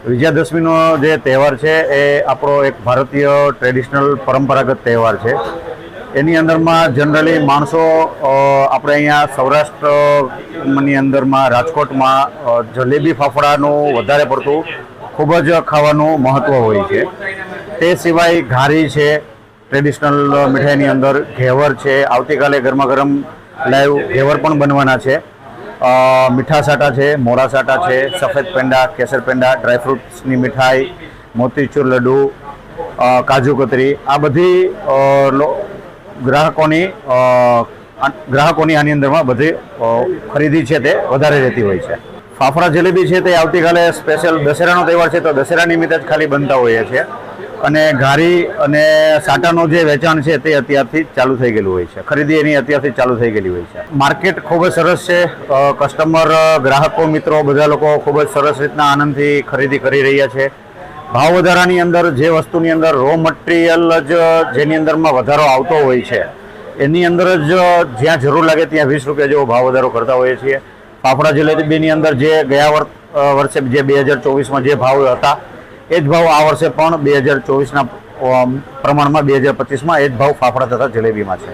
વિજયાદશમીનો જે તહેવાર છે એ આપણો એક ભારતીય ટ્રેડિશનલ પરંપરાગત તહેવાર છે. એની અંદરમાં જનરલી માણસો આપણે અહીંયા સૌરાષ્ટ્રની અંદરમાં રાજકોટમાં જલેબી ફાફડાનું વધારે પડતું ખૂબ જ ખાવાનું મહત્ત્વ હોય છે. તે સિવાય ઘારી છે, ટ્રેડિશનલ મીઠાઈની અંદર ઘેવર છે. આવતીકાલે ગરમા ગરમ લાઈવ ઘેવર પણ બનવાના છે. મીઠા સાટા છે, મોરા સાટા છે, સફેદ પેંડા, કેસર પેંડા, ડ્રાયફ્રૂટ્સની મીઠાઈ, મોતીચૂર લડ્ડુ, કાજુ કતરી, આ બધી ગ્રાહકોની આની અંદરમાં બધી ખરીદી છે તે વધારે રહેતી હોય છે. ફાફડા જલેબી છે તે આવતીકાલે સ્પેશિયલ દશેરાનો તહેવાર છે તો દશેરા નિમિત્તે જ ખાલી બનતા હોઈએ છે. અને ઘારી અને સાટાનું જે વેચાણ છે તે અત્યારથી ચાલુ થઈ ગયેલું હોય છે. ખરીદી એની અત્યારથી ચાલુ થઈ ગયેલી હોય છે. માર્કેટ ખૂબ જ સરસ છે. કસ્ટમર, ગ્રાહકો, મિત્રો બધા લોકો ખૂબ જ સરસ રીતના આનંદથી ખરીદી કરી રહ્યા છે. ભાવ વધારાની અંદર જે વસ્તુની અંદર રો મટીરિયલ જ જેની અંદરમાં વધારો આવતો હોય છે એની અંદર જ જ્યાં જરૂર લાગે ત્યાં 20 રૂપિયા જેવો ભાવ વધારો કરતા હોઈએ છીએ. ફાફડા જલેબીની અંદર જે ગયા વર્ષે જે 2024માં જે ભાવ હતા એ જ ભાવ આ વર્ષે પણ 2024ના પ્રમાણમાં 2025માં એ જ ભાવ ફાફડા તથા જલેબીમાં છે.